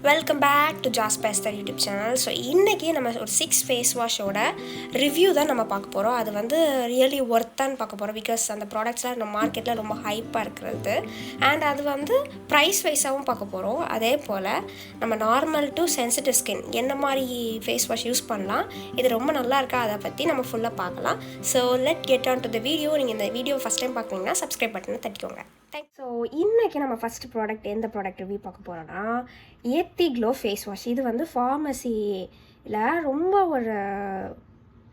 Welcome back to ஜாஸ் பேஸ்டர் YouTube channel. So இன்றைக்கி நம்ம ஒரு 6 ஃபேஸ் வாஷோட ரிவ்யூ தான் நம்ம பார்க்க போகிறோம். அது வந்து ரியலி ஒர்த்தான்னு பார்க்க போகிறோம். பிகாஸ் அந்த ப்ராடக்ட்ஸ்லாம் நம்ம மார்க்கெட்டில் ரொம்ப ஹைப்பாக இருக்கிறது. அண்ட் அது வந்து ப்ரைஸ் வைஸாகவும் பார்க்க போகிறோம். அதே போல் நம்ம நார்மல் டு சென்சிட்டிவ் ஸ்கின் என்ன மாதிரி ஃபேஸ் வாஷ் யூஸ் பண்ணலாம், இது ரொம்ப நல்லா இருக்கா, அதை பற்றி நம்ம ஃபுல்லாக பார்க்கலாம். So let get on to the video. நீங்கள் இந்த வீடியோ ஃபஸ்ட் டைம் பார்க்குறீங்கன்னா சப்ஸ்கிரைப் பட்டனை தட்டிக்கோங்க. ஸோ இன்றைக்கி நம்ம ஃபஸ்ட் ப்ராடக்ட் எந்த ப்ராடக்ட் ரிவ்யூ பார்க்க போகிறோன்னா எத்திக்ளோ ஃபேஸ் வாஷ். இது வந்து ஃபார்மசியில் ரொம்ப ஒரு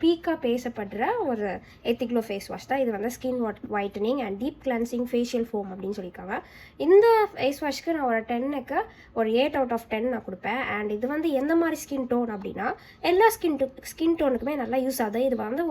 பீக்காக பேசப்படுற ஒரு எத்திக்ளோ ஃபேஸ் வாஷ் தான். இது வந்து skin whitening and deep cleansing facial foam அப்படின்னு சொல்லியிருக்காங்க. இந்த ஃபேஸ் வாஷ்க்கு நான் ஒரு 10க்கு ஒரு 8 out of 10 நான் கொடுப்பேன். அண்ட் இது வந்து எந்த மாதிரி ஸ்கின் டோன் அப்படின்னா எல்லா ஸ்கின் டோனுக்குமே நல்லா யூஸ் ஆகுது. இது வந்து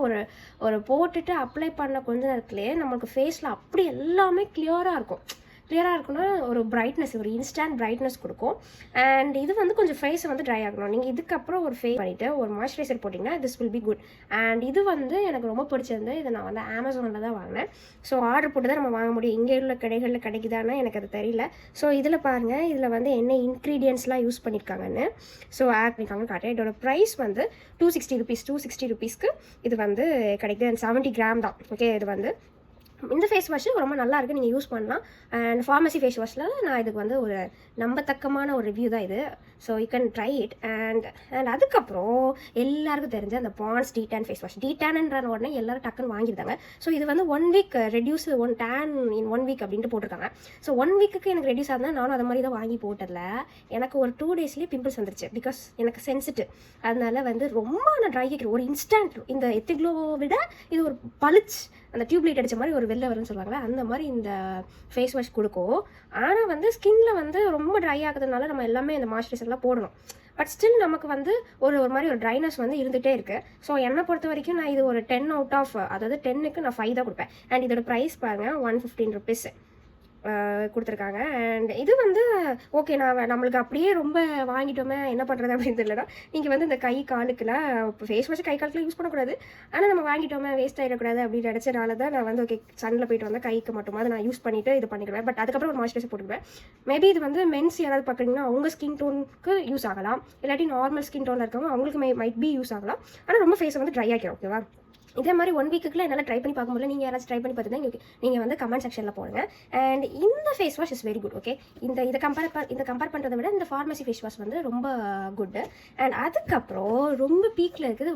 ஒரு போட்டுட்டு அப்ளை பண்ண கொஞ்ச நேரத்துலேயே நம்மளுக்கு ஃபேஸில் அப்படி எல்லாமே கிளியராக இருக்குன்னா ஒரு பிரைட்னஸ், ஒரு இன்ஸ்டன்ட் பிரைட்னஸ் கொடுக்கும். அண்ட் இது வந்து கொஞ்சம் ஃபேஸை வந்து ட்ரை ஆகணும். நீங்கள் இதுக்கப்புறம் ஒரு ஃபேஸ் பண்ணிவிட்டு ஒரு மாய்ஸ்சரைசர் போட்டிங்கன்னா this will be good. And இது வந்து எனக்கு ரொம்ப பிடிச்சிருந்து. இதை நான் வந்து அமேசானில் தான் வாங்கினேன். ஸோ ஆர்டர் போட்டு தான் நம்ம வாங்க முடியும். இங்கே உள்ள கடைகளில் கிடைக்குதானா எனக்கு அது தெரியல. ஸோ இதில் பாருங்கள், இதில் வந்து என்ன இன்க்ரீடியன்ட்ஸ்லாம் யூஸ் பண்ணியிருக்காங்கன்னு ஸோ ஆட் பண்ணியிருக்காங்கன்னு காட்டுறேன். இதோட ப்ரைஸ் வந்து 260 rupees இது வந்து கிடைக்குது. அண்ட் 70 கிராம் தான். ஓகே, இது வந்து இந்த ஃபேஸ் வாஷு ரொம்ப நல்லா இருக்குது, நீங்கள் யூஸ் பண்ணலாம். அண்ட் ஃபார்மசி ஃபேஸ் வாஷில் நான் இதுக்கு வந்து ஒரு நம்பத்தக்கமான ஒரு ரிவ்யூ தான் இது. So you can try it. And அதுக்கப்புறம் எல்லாருக்கும் தெரிஞ்ச அந்த பாண்ட்ஸ் டீடான் ஃபேஸ் வாஷ். டீடான்ன்ற உடனே எல்லாரும் டக்குன்னு வாங்கியிருந்தாங்க. ஸோ இது வந்து 1 week ரெடியூஸ் டேன் இன் 1 week அப்படின்ட்டு போட்டிருக்காங்க. ஸோ 1 weekக்கு எனக்கு ரெடியூஸ் ஆகுதுன்னா நானும் அதை மாதிரி தான் வாங்கி போட்டதில் எனக்கு ஒரு 2 daysலேயே பிம்பிள்ஸ் வந்துருச்சு. பிகாஸ் எனக்கு சென்சிட்டிவ், அதனால வந்து ரொம்ப நான் ட்ரை கேட்குறேன். ஒரு இன்ஸ்டன்ட் இந்த எத்திக்ளோவை விட இது ஒரு பளிச்சு, அந்த டியூப் லைட் அடித்த மாதிரி ஒரு வெளில வரும்னு சொல்லுவாங்களே, அந்த மாதிரி இந்த ஃபேஸ் வாஷ் கொடுக்கும். ஆனால் வந்து ஸ்கின்ல வந்து ரொம்ப ட்ரை ஆகுதுனால நம்ம எல்லாமே இந்த மாய்ஸ்சரைசர்லாம் போடணும். பட் ஸ்டில் நமக்கு வந்து ஒரு மாதிரி ஒரு ட்ரைனஸ் வந்து இருந்துகிட்டே இருக்குது. ஸோ என்னை பொறுத்த வரைக்கும் நான் இது ஒரு 10 out of, அதாவது 10க்கு நான் 5 தான் கொடுப்பேன். அண்ட் இதோட ப்ரைஸ் பாருங்கள், 115 rupees கொடுத்துருக்காங்க. அண்ட் இது வந்து ஓகே, நம்மளுக்கு அப்படியே ரொம்ப வாங்கிட்டோமே என்ன பண்ணுறது அப்படின்னு தெரியலனா, நீங்கள் வந்து இந்த கை காலுக்குலாம் இப்போ ஃபேஸ் வாஷ் கை காலுக்குலாம் யூஸ் பண்ணக்கூடாது. ஆனால் நம்ம வாங்கிட்டோமே வேஸ்ட் ஆகிடக்கூடாது அப்படின்னு நினச்சனால தான் நான் வந்து ஓகே சன்னில் போயிட்டு வந்தால் கைக்கு மட்டுமாவது நான் யூஸ் பண்ணிவிட்டு இது பண்ணிடுவேன். பட் அதுக்கப்புறம் ஒரு மாய்ஸ்சரைசர் போட்டுக்குவேன். மேபி இது வந்து மென்ஸ் யாராவது பார்க்குறீங்கன்னா அவங்க ஸ்கின் டோனுக்கு யூஸ் ஆகலாம், இல்லாட்டி நார்மல் ஸ்கின் டோனில் இருக்கவங்க அவங்களுக்கு மைட் பி யூஸ் ஆகலாம். ஆனால் ரொம்ப ஃபேஸை வந்து ட்ரை ஆகிடும். ஓகேவா, இதே மாதிரி 1 weekக்குள்ள என்னால் ட்ரை பண்ணி பார்க்க முடியல. நீங்கள் யாராச்சும் ட்ரை பண்ணி பார்த்துதான் நீங்கள் வந்து கமெண்ட் செக்ஷனில் போடுங்க. அண்ட் இந்த face wash is very good. Okay, இதை கம்பேர் பண்ணுறதை விட இந்த ஃபார்மசி ஃபேஸ் வாஷ் வந்து ரொம்ப குட்டு. அண்ட் அதுக்கப்புறம் ரொம்ப பீக்கில் இருக்குது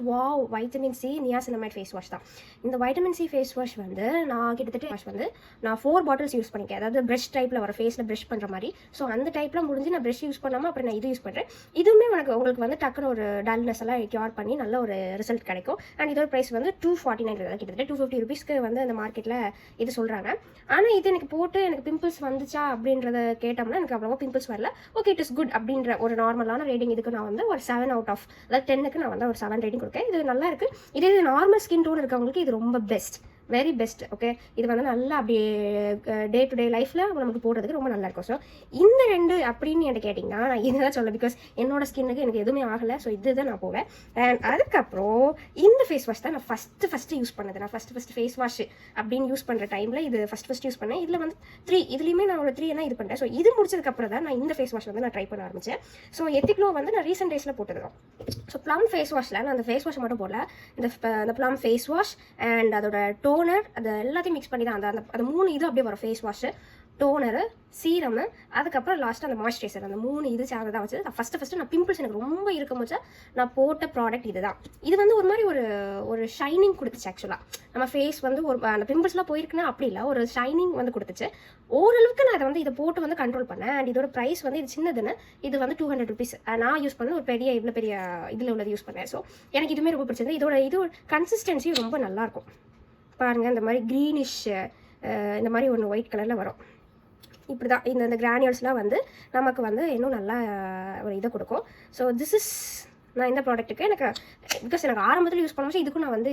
vitamin C niacinamide face wash தான். இந்த வைட்டமின் சி ஃபேஸ் வாஷ் வந்து நான் கிட்டத்தட்ட 4 bottles யூஸ் பண்ணிக்கேன். அதாவது ப்ரஷ் டைப்பில் வர ஃபேஸில் ப்ரஷ் பண்ணுற மாதிரி. ஸோ அந்த டைப்பில் முடிஞ்சு நான் ப்ரஷ் யூஸ் பண்ணாமல் அப்புறம் நான் இது யூஸ் பண்ணுறேன். இதுவுமே உங்களுக்கு வந்து டக்குன்னு ஒரு டல்னஸ் எல்லாம் கியூர் பண்ணி நல்ல ஒரு ரிசல்ட் கிடைக்கும். அண்ட் இதோட ப்ரைஸ் வந்து 249, கிட்டத்தட்ட 250 rupeesக்கு வந்து அந்த மார்க்கெட்டில் இது சொல்கிறாங்க. ஆனால் இது எனக்கு போட்டு எனக்கு பிம்பிள்ஸ் வந்துச்சா அப்படின்றத கேட்டோம்னா எனக்கு அவ்வளோவா பிம்பிள்ஸ் வரல. ஓகே, இட் இஸ் குட் அப்படின்ற ஒரு நார்மலான ரேட்டிங் இதுக்கு நான் வந்து ஒரு 7 out of, அதாவது 10க்கு நான் வந்து ஒரு 7 ரேட்டிங் கொடுக்கேன். இது நல்லா இருக்குது. இதே நார்மல் ஸ்கின் டோன் இருக்கவங்களுக்கு இது ரொம்ப பெஸ்ட், வெரி பெஸ்ட். ஓகே, இது வந்து நல்லா அப்படியே டே டு டே லைஃப்பில் நமக்கு போடுறதுக்கு ரொம்ப நல்லாயிருக்கும். ஸோ இந்த 2 அப்படின்னு என்கிட்ட கேட்டிங்கன்னா நான் இதுதான் சொல்ல. பிகாஸ் என்னோட ஸ்கின்னுக்கு எனக்கு எதுவுமே ஆகலை. ஸோ இதுதான் நான் போவேன். அண்ட் அதுக்கப்புறம் இந்த ஃபேஸ் வாஷ் தான் நான் ஃபஸ்ட்டு யூஸ் பண்ணது. நான் ஃபஸ்ட்டு ஃபேஸ் வாஷ் அப்படின்னு யூஸ் பண்ணுற டைமில் இது ஃபஸ்ட் யூஸ் பண்ணேன். இதில் வந்து 3, இதுலேயுமே நான் ஒரு 3 எல்லாம் இது பண்ணுறேன். ஸோ இது முடிச்சதுக்கப்புறம் தான் நான் இந்த ஃபேஸ் வாஷ் வந்து நான் ட்ரை பண்ண ஆரம்பித்தேன். ஸோ எத்திக்ளோ வந்து நான் ரீசெண்ட் டேஸில் போட்டது தான். ஸோ ப்ளம் ஃபேஸ் வாஷில் நான் அந்த ஃபேஸ் வாஷ் மட்டும் போடல. இந்த ப்ளம் ஃபேஸ் வாஷ் அண்ட் அதோட டோனர் அது எல்லாத்தையும் மிக்ஸ் பண்ணி தான் அந்த 3 இது அப்படியே வரும். ஃபேஸ் வாஷு, டோனரு, சீரமு, அதுக்கப்புறம் லாஸ்ட்டு அந்த மாய்ஸ்சரைசர், அந்த 3 இது சேர்ந்து தான் வச்சு ஃபஸ்ட்டு நான் பிம்பிள்ஸ் எனக்கு ரொம்ப இருக்கும் போச்சு நான் போட்ட ப்ராடக்ட் இது தான். இது வந்து ஒரு மாதிரி ஒரு ஷைனிங் கொடுத்துச்சு. ஆக்சுவலாக நம்ம ஃபேஸ் வந்து ஒரு அந்த பிம்பிள்ஸ்லாம் போயிருக்குன்னா அப்படி இல்லை, ஒரு ஷைனிங் வந்து கொடுத்துச்சு. ஓரளவுக்கு நான் இதை போட்டு வந்து கண்ட்ரோல் பண்ணேன். அண்ட் இதோட ப்ரைஸ் வந்து இது சின்னதுன்னு இது வந்து 200 rupees. நான் யூஸ் பண்ண ஒரு இவ்வளோ பெரிய இதில் உள்ளது யூஸ் பண்ணேன். ஸோ எனக்கு இதுவுமே ரொம்ப பிடிச்சிருந்தது. இதோட கன்சிஸ்டன்சியும் ரொம்ப நல்லாயிருக்கும். பாருங்கள், இந்த மாதிரி க்ரீனிஷ் இந்த மாதிரி ஒன்று ஒயிட் கலரில் வரும். இப்படி தான் இந்த கிரானியூல்ஸ்லாம் வந்து நமக்கு வந்து இன்னும் நல்லா ஒரு இதை கொடுக்கும். ஸோ திஸ் இஸ் நான் இந்த ப்ராடக்ட்டுக்கு எனக்கு பிகாஸ் எனக்கு ஆரம்பத்தில் யூஸ் பண்ணும்போது இதுக்கும் நான் வந்து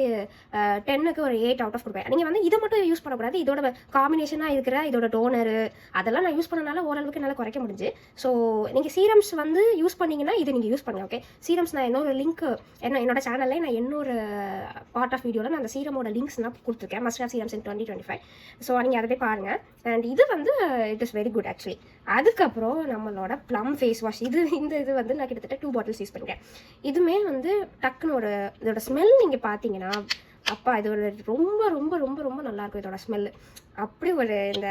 10க்கு ஒரு 8 அவுட் ஆஃப் கொடுப்பேன். நீங்கள் வந்து இதை மட்டும் யூஸ் பண்ணக்கூடாது, இதோட காம்பினேஷனாக இருக்கிற இதோட டோனரு அதெல்லாம் நான் யூஸ் பண்ணனால ஓரளவுக்கு என்னால் குறைக்க முடிஞ்சு. ஸோ நீங்கள் சீரம்ஸ் வந்து யூஸ் பண்ணிங்கன்னா இதை நீங்கள் யூஸ் பண்ணுங்கள். ஓகே, சீரம்ஸ் நான் இன்னொரு லிங்க் என்னோட சேனலில் நான் இன்னொரு பார்ட் ஆஃப் வீடியோவில் நான் அந்த சீரமோட லிங்க்ஸ் நான் கொடுத்துருக்கேன், must have serums in 2025. So நீங்கள் அதை போய் பாருங்கள். அண்ட் இது வந்து it is very good actually. அதுக்கப்புறம் நம்மளோட ப்ளம் ஃபேஸ் வாஷ், இது வந்து நான் கிட்டத்தட்ட 2 பாட்டில்ஸ் யூஸ் பண்ணிட்டேன். இதுவுமே வந்து டக்குன்னு இதோட ஸ்மெல் நீங்கள் பார்த்தீங்கன்னா அப்பா இது ரொம்ப ரொம்ப ரொம்ப ரொம்ப நல்லாயிருக்கும். இதோட ஸ்மெல்லு அப்படி இந்த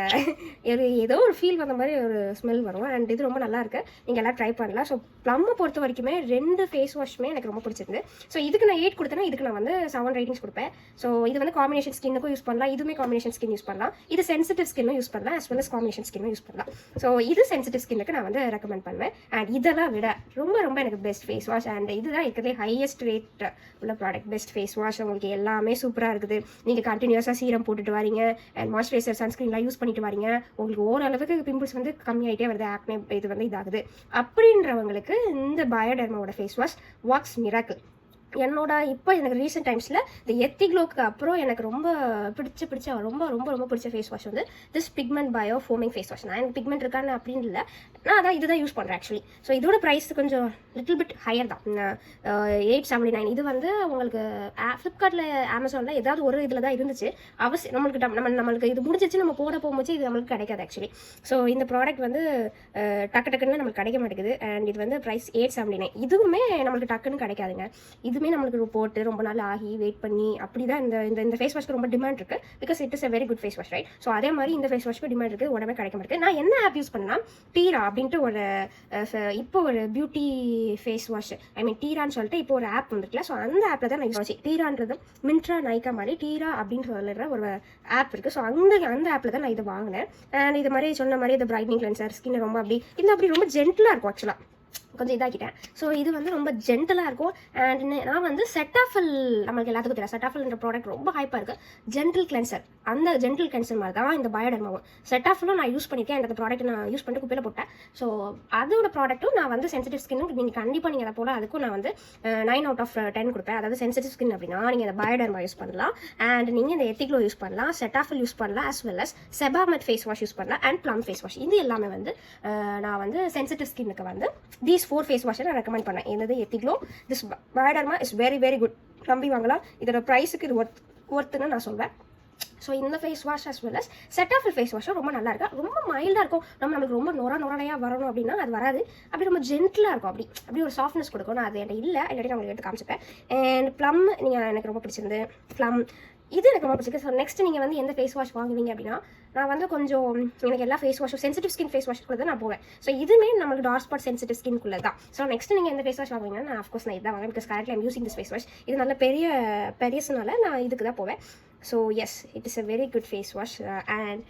ஏதோ ஒரு ஃபீல் வந்த மாதிரி ஒரு ஸ்மெல் வரும். அண்ட் இது ரொம்ப நல்லா இருக்குது, நீங்கள் எல்லாம் ட்ரை பண்ணலாம். ஸோ ப்ளம்மை பொறுத்த வரைக்குமே 2 ஃபேஸ் வாஷுமே எனக்கு ரொம்ப பிடிச்சிருந்து. ஸோ இதுக்கு நான் 8 கொடுத்தேன்னா இதுக்கு நான் வந்து 7 ரேட்டிங்ஸ் கொடுப்பேன். ஸோ இது வந்து காம்பினேஷன் ஸ்கின்னுக்கும் யூஸ் பண்ணலாம், இதுவுமே காம்பினேஷன் ஸ்கின் யூஸ் பண்ணலாம், இது சென்சிட்டிவ் ஸ்கின்னும் யூஸ் பண்ணலாம், as well as காம்பினேஷன் ஸ்கின்னும் யூஸ் பண்ணலாம். ஸோ இது சென்சிட்டிவ் ஸ்கின்னுக்கு நான் வந்து ரெக்கமெண்ட் பண்ணுவேன். அண்ட் இதெல்லாம் விட ரொம்ப ரொம்ப எனக்கு பெஸ்ட் ஃபேஸ் வாஷ். அண்ட் இதுதான் இருக்கிறதே ஹையஸ்ட் ரேட் உள்ள ப்ராடக்ட், பெஸ்ட் ஃபேஸ் வாஷ். உங்களுக்கு எல்லாமே சூப்பராக இருக்குது. நீங்கள் கண்டினியூஸாக சீரம் போட்டுட்டு வரீங்க, அண்ட் மாய்ஸ்சரைசர் சன்ஸ்கிரீன்லாம் யூஸ் பண்ணிட்டு வரீங்க, உங்களுக்கு ஓரளவுக்கு பிம்பிள்ஸ் வந்து கம்மியாகிட்டே வருது, ஆக்னே இது வந்து இதாகுது அப்படின்றவங்களுக்கு இந்த பயோடெர்மாவோட ஃபேஸ் வாஷ் வாக்ஸ் மிராக்கிள். என்னோட இப்போ எனக்கு ரீசெண்ட் டைம்ஸில் இந்த எத்திக்ளோக்கு அப்புறம் எனக்கு ரொம்ப பிடிச்ச ரொம்ப ரொம்ப ரொம்ப பிடிச்ச ஃபேஸ் வாஷ் வந்து this pigment bio foaming face wash. நான் எனக்கு பிக்மெண்ட் இருக்கான்னு அப்படின்னு இல்லை, நான் அதான் இதுதான் யூஸ் பண்ணுறேன் ஆக்சுவலி. ஸோ இதோட ப்ரைஸ் கொஞ்சம் லிட்டில் பிட் ஹையர் தான், 879. இது வந்து உங்களுக்கு ஃப்ளிப்கார்ட்டில் அமேசானில் ஏதாவது ஒரு இதில் தான் இருந்துச்சு. நம்மளுக்கு இது முடிஞ்சிச்சு, நம்ம போட போகும்போது இது நம்மளுக்கு கிடைக்காது ஆக்சுவலி. ஸோ இந்த ப்ராடக்ட் வந்து டக்குன்னு நம்மளுக்கு கிடைக்க மாட்டேங்குது. அண்ட் இது வந்து ப்ரைஸ் 879. இதுவுமே நம்மளுக்கு டக்குன்னு கிடைக்காதுங்க. இதுவுமே நம்மளுக்கு போட்டு ரொம்ப நாள் ஆகி வெயிட் பண்ணி அப்படி தான் இந்த ஃபேஸ் வாஷ்க்கு ரொம்ப டிமாண்ட் இருக்குது, because it is a very good face wash, right? So அதே மாதிரி இந்த ஃபேஸ் வாஷ்க்கு டிமாண்ட் இருக்குது, உடனே கிடைக்க மாட்டேங்குது. நான் என்ன ஆப் யூஸ் பண்ணேன்னா டீரா அப்படின்ட்டு இப்போ ஒரு பியூட்டி ஃபேஸ் வாஷ், ஐ மீன் டீரான்னு சொல்லிட்டு இப்போ ஒரு ஆப் வந்துருக்குல. ஸோ அந்த ஆப்பில் தான் நான் யூஸ் பண்ணி, டீரான்றது மின்ட்ரா நைக்கா மாதிரி டீரா அப்படின்னு சொல்லிடுற ஒரு ஆப் இருக்குது. ஸோ அந்த ஆப்பில் தான் நான் இதை வாங்கினேன். அண்ட் இது மாதிரி சொன்ன மாதிரி இந்த பிரைட்னிங் கிளென்சர் ஸ்கின் ரொம்ப அப்படி ரொம்ப ஜென்டிலாக இருக்கும் ஆக்சுவலாக, கொஞ்சம் இதாகிட்டேன். ஸோ இது வந்து ரொம்ப ஜென்டலாக இருக்கும். அண்ட் நான் வந்து செட்டாஃபில், நம்மளுக்கு எல்லாத்துக்கும் தெரியும் செட்டாஃபில்ன்ற ப்ராடக்ட் ரொம்ப ஹைப்பாக இருக்குது, ஜென்டில் கிளென்சர். அந்த ஜென்டில் கிளென்சர் மாதிரி தான் இந்த பயோடெர்மாவும். செட்டாஃபிலும் நான் யூஸ் பண்ணியிருக்கேன், அந்த ப்ராடக்ட் நான் யூஸ் பண்ணிட்டு குப்பையில் போட்டேன். ஸோ அதோட ப்ராடக்ட்டும் நான் வந்து சென்சிட்டிவ் ஸ்கின்னு நீங்கள் கண்டிப்பாக நீங்கள் அதை போல அதுக்கும் நான் வந்து 9 அவுட் ஆஃப் 10 கொடுப்பேன். அதாவது சென்சிட்டிவ் ஸ்கின் அப்படின்னா நீங்கள் இந்த பயோடெர்மா யூஸ் பண்ணலாம், அண்ட் நீங்கள் இந்த எத்திக்ளோ யூஸ் பண்ணலாம், செட்டாஃபில் யூஸ் பண்ணலாம், as well as Sebamed face wash use பண்ணலாம், அண்ட் ப்ளம் ஃபேஸ் வாஷ். இது எல்லாமே வந்து நான் வந்து சென்சிட்டிவ் ஸ்கின்னுக்கு வந்து these 4 ஃபேஸ் வாஷை நான் ரெக்கமெண்ட் பண்ணேன். என்னது Ethiglo, this Bioderma is very very good, நம்பி வாங்கலாம். இதோட ப்ரைஸுக்கு இது ஒர்த்துன்னு நான் சொல்வேன். ஸோ இந்த face wash as well as Cetaphil face வாஷும் ரொம்ப நல்லா இருக்கு, ரொம்ப மைல்டாக இருக்கும். நம்மளுக்கு ரொம்ப நொரையாக வரணும் அப்படின்னா அது வராது, அப்படி ரொம்ப ஜென்டிலாக இருக்கும், அப்படி ஒரு சாஃப்ட்னஸ் கொடுக்கும். நான் அது என்கிட்ட இல்லை, இல்லாட்டி நான் உங்களுக்கு எடுத்து காமிச்சிப்பேன். அண்ட் ப்ளம் எனக்கு ரொம்ப பிடிச்சிருந்து, ப்ளம் இது எனக்கு ரொம்ப பிடிச்சிருக்கு. ஸோ நெக்ஸ்ட் நீங்கள் வந்து எந்த ஃபேஸ் வாஷ் வாங்குவீங்க அப்படின்னா, நான் வந்து கொஞ்சம் எனக்கு எல்லா ஃபேஸ் வாஷும் சென்சிட்டிவ் ஸ்கின் ஃபேஸ் வாஷ் கூட தான் நான் போவேன். ஸோ இதுவுமே நம்மளுக்கு டார்க் ஸ்பாட் சென்சிட்டிவ் ஸ்கின்குள்ளே தான். ஸோ நெக்ஸ்ட் நீங்கள் எந்த ஃபேஸ் வாஷ் வாங்குவீங்கன்னா, நான் ஆஃப்கோர்ஸ் நான் இதான் வாங்குவேன், because correctly I'm using this face wash. இது நல்ல பெரியசுனால நான் இதுக்கு தான் போவேன். So yes, it is a very good face wash. And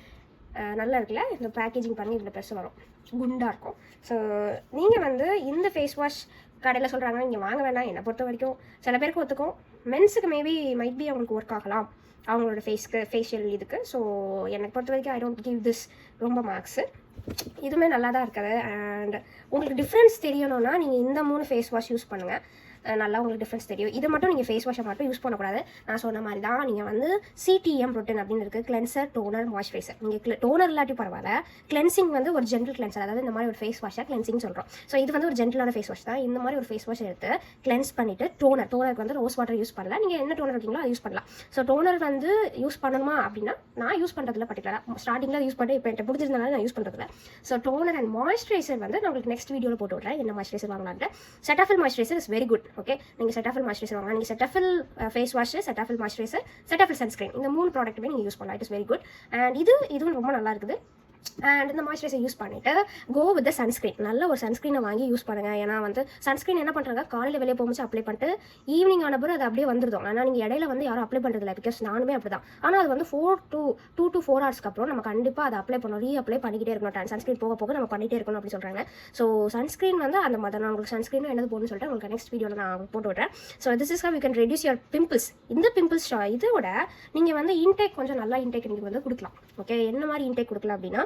நல்லா இருக்குல்ல, இந்த பேக்கேஜிங் பண்ணி இவ்வளோ பெருசு வரும், குண்டாக இருக்கும். ஸோ நீங்கள் வந்து இந்த ஃபேஸ் வாஷ் கடையில் சொல்கிறாங்க, நீங்கள் வாங்க வேணாம். என்னை பொறுத்த வரைக்கும் சில பேருக்கு ஒத்துக்கும், மென்ஸுக்கு மேபி அவங்களுக்கு ஒர்க் ஆகலாம் அவங்களோட ஃபேஷியல் இதுக்கு. ஸோ எனக்கு பொறுத்த வரைக்கும் ஐ டோன்ட் கிவ் திஸ் ரொம்ப மார்க்ஸு. இதுவுமே நல்லா தான் இருக்குது. அண்ட் உங்களுக்கு டிஃப்ரென்ஸ் தெரியணும்னா நீங்கள் இந்த 3 ஃபேஸ் வாஷ் யூஸ் பண்ணுங்கள், நல்லா உங்களுக்கு டிஃப்ரென்ஸ் தெரியும். இதை மட்டும் நீங்கள் ஃபேஸ் வாஷை மட்டும் யூஸ் பண்ணக்கூடாது. நான் சொன்ன மாதிரி தான் நீங்கள் வந்து CTM ப்ரோட்டீன் அப்படின்னு இருக்குது, கிளென்சர், டோனர், மாய்ஸ்சரைசர். நீங்கள் டோனர் இல்லாட்டி பரவாயில்ல, கிளென்சிங் வந்து ஒரு ஜென்டல் கிளென்சர், அதாவது இந்த மாதிரி ஒரு ஃபேஸ் வாஷை கிளென்சிங் சொல்கிறோம். ஸோ இது வந்து ஒரு ஜென்டலான ஃபேஸ் வாஷ் தான். இந்த மாதிரி ஒரு ஃபேஸ் வாஷ் எடுத்து கிளென்ஸ் பண்ணிவிட்டு டோனருக்கு வந்து ரோஸ் வாட்டர் யூஸ் பண்ணலாம். நீங்கள் என்ன டோனர் இருக்கீங்களோ அதை யூஸ் பண்ணலாம். ஸோ டோனர் வந்து யூஸ் பண்ணணுமா அப்படின்னா நான் யூஸ் பண்ணுறதுல பர்டிகுலராக ஸ்டார்டிங்கில் யூஸ் பண்ணி இப்போ என்கிட்ட பிடிச்சிருந்தனால நான் யூஸ் பண்ணுறதுல. ஸோ டோனர் அண்ட் மாய்ஸ்சரைசர் வந்து நான் உங்களுக்கு நெக்ஸ்ட் வீடியோவில் போட்டு விட்றேன் என்ன மாய்ஸ்சரைசர் வாங்கலான்ட்டு. Cetaphil moisturiser is very good. Okay, நீங்கள் செட்டாஃபில் மாய்ஸ்சரைசர் வாங்கலாம். நீங்கள் Cetaphil face wash, Cetaphil moisturiser, Cetaphil sunscreen, இந்த 3 ப்ராடக்ட்டுமே நீங்கள் யூஸ் பண்ணலாம். It is very good. And இதுவும் ரொம்ப நல்லா இருக்குது. அண்ட் இந்த மாய்ஸ்சரைசர் யூஸ் பண்ணிவிட்டு கோ வித் த சன்ஸ்க்ரீன். நல்ல ஒரு சன்ஸ்க்ரீனை வாங்கி யூஸ் பண்ணுங்கள். ஏன்னா வந்து சன்ஸ்க்ரீன் என்ன பண்ணுறாங்க, காலையில் வெளியே போகும்போது அப்ளை பண்ணிட்டு ஈவினிங் ஆன பிறகு அது அப்படியே வந்துடும். ஆனால் நீங்கள் இடையில வந்து யாரும் அப்ளை பண்ணுறதில்ல, பிகாஸ் நானுமே அப்படி தான். ஆனால் அது வந்து 2 to 4 ஹவர்ஸ்க்கு அப்புறம் நம்ம கண்டிப்பாக அதை அப்ளை பண்ணணும், அப்ளை பண்ணிக்கிட்டே இருக்கணும். சன்ஸ்க்ரீன் போக நம்ம பண்ணிகிட்டே இருக்கணும் அப்படின்னு சொல்கிறாங்க. ஸோ சன்ஸ்க்ரீன் வந்து அந்த மாதிரி நான் உங்களுக்கு சன்ஸ்க்ரீன் என்னது போகணும்னு சொல்லிட்டு உங்களுக்கு நெக்ஸ்ட் வீடியோவில் நான் போட்டு விட்றேன். So this is how you can reduce your pimples. இந்த பிம்பிள்ஸ் இதோட நீங்கள் வந்து இன்டேக் கொஞ்சம் நல்லா இன்டேக் நீங்கள் வந்து கொடுக்கலாம். ஓகே, என்ன மாதிரி இன்டேக் கொடுக்கலாம் அப்படின்னா,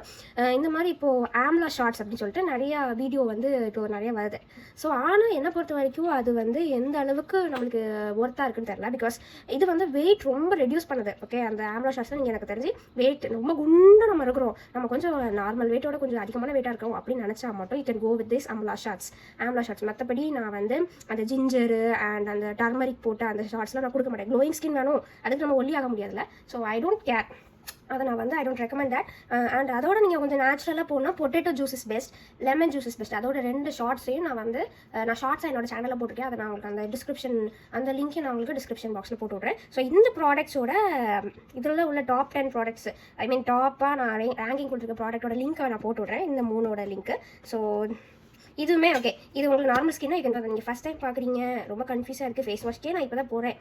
இந்த மாதிரி இப்போது ஆம்லா ஷார்ட்ஸ் அப்படின்னு சொல்லிட்டு நிறையா வீடியோ வந்து இப்போ நிறைய வருது. ஸோ ஆனால் என்னை பொறுத்த வரைக்கும் அது வந்து எந்த அளவுக்கு நம்மளுக்கு ஒர்த்தாக இருக்குன்னு தெரியல. பிகாஸ் இது வந்து வெயிட் ரொம்ப ரெடியூஸ் பண்ணுது. ஓகே, அந்த ஆம்லா ஷார்ட்ஸ் நீங்கள் எனக்கு தெரிஞ்சு வெயிட் ரொம்ப குண்டாக நம்ம இருக்கிறோம், நம்ம கொஞ்சம் நார்மல் வெயிட்டோட கொஞ்சம் அதிகமான வெயிட்டாக இருக்கோம் அப்படின்னு நினச்சா மட்டும் you can go with this amla shots. மற்றபடி நான் வந்து அந்த ஜிஞ்சரு அண்ட் அந்த டர்மரிக் போட்டு அந்த ஷார்ட்ஸ்லாம் நான் கொடுக்க மாட்டேன். க்ளோயிங் ஸ்கின் வேணும், அதுக்கு நம்ம ஒல்லி ஆக முடியாதுல்ல. ஸோ ஐ டோன்ட் கேர், அதை நான் வந்து I don't recommend that. And அதோட நீங்கள் கொஞ்சம் நேச்சுரலாக போனால் potato juice is best, lemon juice is best. அதோட 2 ஷார்ட்ஸையும் நான் ஷார்ட்ஸாக என்னோட சேனலில் போட்டிருக்கேன். அதை நான் உங்களுக்கு அந்த டிஸ்கிரிப்ஷன் அந்த லிங்க்கை நான் உங்களுக்கு டிஸ்கிரிப்ஷன் பாக்ஸில் போட்டு விட்றேன். ஸோ இந்த ப்ராடக்ட்ஸோட இதில் உள்ள டாப் 10 ப்ராடக்ட்ஸ், ஐ மீன் டாப்பாக நான் ரேங்கிங் கொடுத்துருக்க ப்ராடக்ட்டோட லிங்க்கை நான் போட்டு விட்றேன், இந்த 3ஓட லிங்க்கு. ஸோ இதுவுமே ஓகே. இது உங்களுக்கு நார்மல் ஸ்கின்னா யூ கேன், நீங்கள் ஃபஸ்ட் டைம் பார்க்குறீங்க, ரொம்ப கன்ஃபியூஸாக இருக்குது, ஃபேஸ் வாஷ்க்கே நான் இப்போ தான் போகிறேன்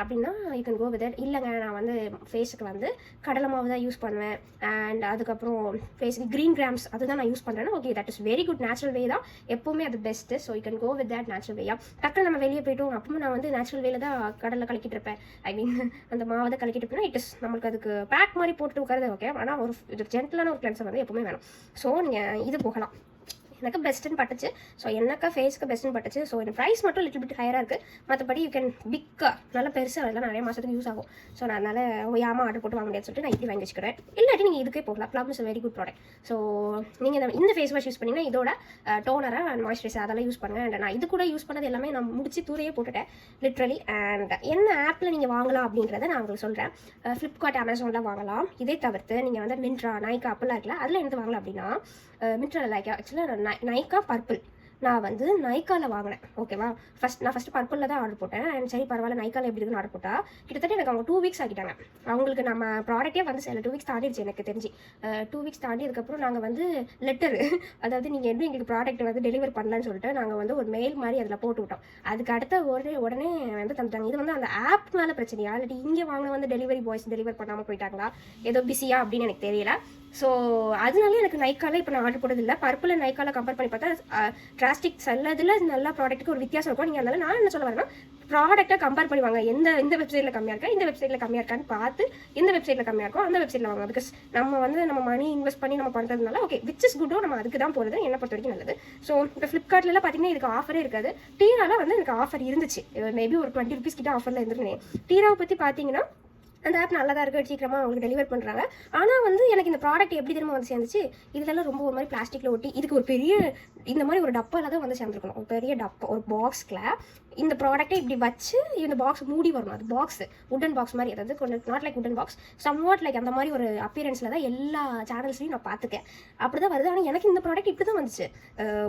அப்படின்னா you can go with that. இல்லைங்க நான் வந்து ஃபேஸுக்கு வந்து கடலை மாவு தான் யூஸ் பண்ணுவேன் அண்ட் அதுக்கப்புறம் ஃபேஸுக்கு க்ரீன் கிராம்ஸ் அதுதான் நான் யூஸ் பண்ணுறேன்னா okay, that is very good. Natural way தான் எப்போவுமே அது best. So you can go with that natural வேயா. டக்குன்னு நம்ம வெளியே போய்ட்டோம் அப்பவும் நான் வந்து நேச்சுரல் வேல தான் கடலில் கலக்கிட்டு இருப்பேன், ஐ மீன் அந்த மாவை தான் கலக்கிட்டு இருப்பேன்னா இட் இஸ் நம்மளுக்கு அதுக்கு பேக் மாதிரி போட்டு உட்காருது. ஓகே, ஆனால் ஒரு இது ஜென்டலான ஒரு கிளென்சர் வந்து எப்போவுமே வேணும். ஸோ நீங்கள் இது போகலாம். எனக்கு பெஸ்ட்டுன்னு பட்டுச்சு. ஸோ எனக்கு ஃபேஸ்க்கு பெஸ்ட்டுன்னு பட்டுச்சு. ஸோ இந்த ப்ரைஸ் மட்டும் லிட்டில் பிட் ஹையராக இருக்குது. மற்றபடி யூ கேன் பிக்காக நல்லா பெருசாக அதெல்லாம் நிறைய மாதத்துக்கு யூஸ் ஆகும். ஸோ நான் அதனால் ஓயாமல் ஆர்டர் போட்டு வாங்க முடியாதுன்னு சொல்லிட்டு நான் இப்படி வாங்கி வச்சுக்கிறேன். இல்லாட்டி நீங்கள் இதுக்கே போகலாம். Plum is very good product. So நீங்கள் இந்த ஃபேஸ் வாஷ் யூஸ் பண்ணிங்கன்னா இதோட டோனராக அண்ட் மாய்ஸ்சரைசர் அதெல்லாம் யூஸ் பண்ணுங்கள். அண்ட் நான் இது கூட யூஸ் பண்ணது எல்லாமே நான் முடிச்சு தூரையே போட்டுட்டேன் லிட்ரலி. அண்ட் என்ன ஆப்பில் நீங்கள் வாங்கலாம் அப்படின்றத நான் உங்களுக்கு சொல்கிறேன். ஃப்ளிப்கார்ட், அமேசானில் வாங்கலாம். இதே தவிர்த்து நீங்கள் வந்து மின்ட்ரா, நைக்கா அப்பெல்லாம் இருக்குல்ல, அதில் என்னது வாங்கலாம் அப்படின்னா மின்ட்ராவில் லைக் ஆக்சுவலாக நைக்கா பர்பிள் நான் வந்து நைக்காவில் வாங்கினேன். ஓகேவா, நான் ஃபஸ்ட்டு பர்பிளில் தான் ஆர்டர் போட்டேன். அண்ட் சரி பரவாயில்ல நைக்காவில் எப்படி இருக்குன்னு ஆர்டர் போட்டால் கிட்டத்தட்ட எனக்கு அவங்க 2 வீக்ஸ் ஆகிட்டாங்க. அவங்களுக்கு நம்ம ப்ராடக்ட்டே வந்து சில 2 வீக்ஸ் தாண்டிடுச்சு எனக்கு தெரிஞ்சு. 2 வீக்ஸ் தாண்டி அதுக்கப்புறம் நாங்கள் வந்து லெட்டரு, அதாவது நீங்கள் எப்படி எங்களுக்கு ப்ராடக்ட் வந்து டெலிவர் பண்ணலான்னு சொல்லிட்டு நாங்கள் வந்து ஒரு மெயில் மாதிரி அதில் போட்டு விட்டோம். அதுக்கு அடுத்த உடனே வந்து தந்துட்டாங்க. இது வந்து அந்த ஆப் மேலே பிரச்சனையா இல்லாட்டி இங்கே வாங்க வந்து டெலிவரி பாய்ஸ் டெலிவர் பண்ணாமல் போயிட்டாங்களா, ஏதோ பிஸியா அப்படின்னு எனக்கு தெரியல. ஸோ அதனால எனக்கு நைக்காவில் இப்போ நான் ஆர்டர் போட்டதில்லை. பர்பிள் நைக்காவில் கம்பேர் பண்ணி பார்த்தா டிராஸ்டிக் செல்லதில் நல்ல ப்ராடக்ட்டுக்கு ஒரு வித்தியாசம் இருக்கும். நீங்கள் அதனால நான் என்ன சொல்ல வரேன்னா ப்ராடக்ட்டை கம்பேர் பண்ணுவாங்க, இந்த வெப்சைட்டில் கம்மியாக இருக்கா, இந்த வெப்சைட்டில் கம்மியாக இருக்கான்னு பார்த்து எந்த வெப்சைட்டில் கம்மியாக இருக்கோ அந்த வெப்சைட்டில் வாங்க. பிகாஸ் நம்ம வந்து நம்ம மணி இன்வெஸ்ட் பண்ணி நம்ம பண்ணுறதுனால ஓகே விச் இஸ் குட்டோ நம்ம அதுக்கு தான் போகிறது, என்னை பொறுத்த வரைக்கும் நல்லது. ஸோ இப்போ ஃப்ளிப்கார்ட்லாம் பார்த்தீங்கன்னா இதுக்கு ஆஃபரே இருக்காது. டீராவில் வந்து எனக்கு ஆஃபர் இருந்துச்சு, மேபி ஒரு 20 rupees கிட்ட ஆஃபரில் இருந்துருக்கேன். டீராவை பற்றி பார்த்தீங்கன்னா அந்த ஆப் நல்லா தான் இருக்குது, சீக்கிரமாக அவங்களுக்கு டெலிவர் பண்ணுறாங்க. ஆனால் வந்து எனக்கு இந்த ப்ராடக்ட் எப்படி திரும்ப வந்து சேர்ந்துச்சு, இதெல்லாம் ரொம்ப ஒரு மாதிரி பிளாஸ்டிக்கில் ஒட்டி இதுக்கு ஒரு பெரிய இந்த மாதிரி ஒரு டப்பாவில் தான் வந்து சேர்ந்துருக்கணும். ஒரு பெரிய டப்பா, ஒரு பாக்ஸில் இந்த ப்ராடக்ட்டை இப்படி வச்சு இந்த பாக்ஸ் மூடி வரணும். அது பாக்ஸ் உட்டன் பாக்ஸ் மாதிரி, அதாவது கொஞ்சம் not like wooden box, somewhat like அந்த மாதிரி ஒரு அப்பியரன்ஸில் தான் எல்லா சேனல்ஸ்லையும் நான் பார்த்துக்கேன். அப்படி தான் வருது. ஆனால் எனக்கு இந்த ப்ராடக்ட் இப்படி தான் வந்துச்சு,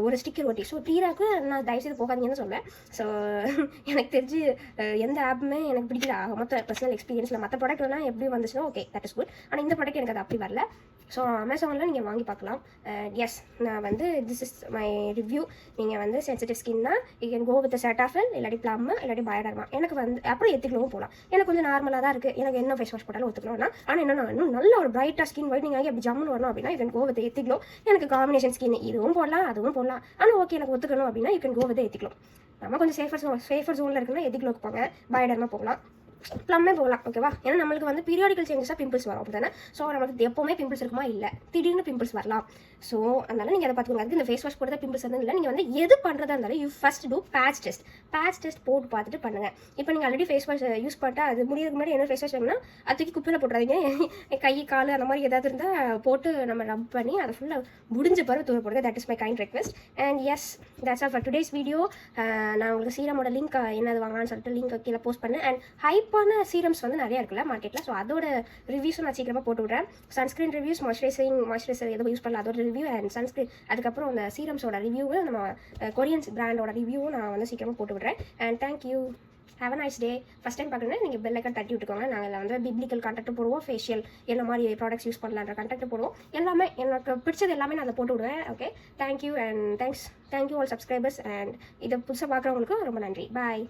ஒரு ஸ்டிக்கர் ஒட்டி. ஸோ டீராக்கு நான் தயவுசெய்து போகாதீங்கன்னு சொல்லுவேன். ஸோ எனக்கு தெரிஞ்சு எந்த ஆப்புமே எனக்கு பிடிக்கல. மொத்த பர்சனல் எக்ஸ்பீரியன்ஸில் மற்ற ப்ராடக்ட் எல்லாம் எப்படி வந்துச்சுன்னா ஓகே தட் இஸ் குட். ஆனால் இந்த ப்ராடக்ட் எனக்கு அது அப்படி வரல. ஸோ அமேசானில் நீங்கள் வாங்கி பார்க்கலாம். எஸ், நான் வந்து திஸ் இஸ் மை ரிவ்யூ. நீங்கள் வந்து சென்சிட்டிவ் ஸ்கின்னா you can go with Cetaphil, இல்லாட்டி ப்ளம், இல்லாட்டி பயோடர்மா. எனக்கு வந்து அப்புறம் எத்திக்லவும் போகலாம். எனக்கு கொஞ்சம் நார்மலாக தான் இருக்குது, எனக்கு என்ன ஃபேஸ் வாஷ் போட்டாலும் ஒத்துக்கணும்னா. ஆனால் என்ன இன்னும் நல்ல ஒரு பிரைட்டாக ஸ்கின் ஒயிட்னிங் ஆகி அப்படி ஜம்முன்னு வரணும் அப்படின்னா யூ கேன் கோ வித் எத்திக்லோ. எனக்கு காம்பினேஷன் ஸ்கின் இதுவும் போடலாம் அதுவும் போடலாம். ஆனால் ஓகே எனக்கு ஒத்துக்கணும் அப்படின்னா யூ கேன் கோ வித் எத்திக்லோ. நம்ம கொஞ்சம் சேஃபர் ஜோனில் இருக்குன்னா எத்திக்லோக்கு போங்க, பயோடர்மா போகலாம், ப்ளம்மே போகலாம். ஓகேவா, ஏன்னா நம்மளுக்கு வந்து பீரியாடிக்கல் சேஞ்சஸாக பிம்பிள்ஸ் வரும் அப்படி தானே. ஸோ நம்மளுக்கு எப்போவுமே பிம்பிள்ஸ் இருக்குமா, இல்லை திடீர்னு பிம்பிள்ஸ் வரலாம். ஸோ அதனால நீங்கள் அதை பார்த்துக்கோங்க. அதுக்கு இந்த ஃபேஸ் வாஷ் போட்டு பிம்பிள்ஸ் வந்து இல்லை. நீங்கள் வந்து எது பண்ணுறதா இருந்தாலும் you first do patch test போட்டு பார்த்துட்டு பண்ணுங்கள். இப்போ நீங்கள் ஆல்ரெடி ஃபேஸ் வாஷ் யூஸ் பண்ணிட்டா அது முடியறதுக்கு முன்னாடி என்ன ஃபேஸ் வாஷ் வேணும்னா அது தூக்கி குப்பையில் போட்டுறாதீங்க. கை கால் அந்த மாதிரி ஏதாவது இருந்தால் போட்டு நம்ம ரப் பண்ணி அதை ஃபுல்லாக முடிஞ்ச பிறகு தூர போடுங்க. That is my kind request. And yes, that's all for today's video. நான் உங்களுக்கு சீரமோட லிங்க் என்னது வாங்கலாம்னு சொல்லிட்டு லிங்க் கீழே போஸ்ட் பண்ணேன். அண்ட் ஹைப்பான சீரம்ஸ் வந்து நிறையா இருக்குல்ல மார்க்கெட்டில். ஸோ அதோட ரிவ்யூஸும் நான் சீக்கிரமாக போட்டு விட்றேன். சன்ஸ்க்ரீன் ரிவ்யூஸ், மாய்ஸ்சரைசர் எதுவும் யூஸ் பண்ணல அதோட ரிவ்யூ, அண்ட் சன்ஸ்க்ரீன் அதுக்கப்புறம் அந்த சீரம்ஸோட ரிவ்யூவும் நம்ம கொரியன்ஸ் பிராண்டோட ரிவ்யூவும் நான் வந்து சீக்கிரமாக போட்டு விட்றேன். And thank you, have a nice day. First time பார்க்குறேன்னா நீங்கள் பெல் ஐக்கான் தட்டி விட்டுக்கோங்க. நாங்கள் வந்து பிப்ளிக்கல் கண்டெக்ட் போடுவோம், ஃபேஷியல் என்ன மாதிரி ப்ராடக்ட்ஸ் யூஸ் பண்ணலான்ற கண்டெக்ட் போடுவோம். எல்லாமே எனக்கு பிடிச்சது எல்லாமே நான் அதை போட்டு விடுவேன். Okay, thank you and thank you all subscribers. And இதை புதுசாக பார்க்குறவங்களுக்கு ரொம்ப நன்றி. பாய்.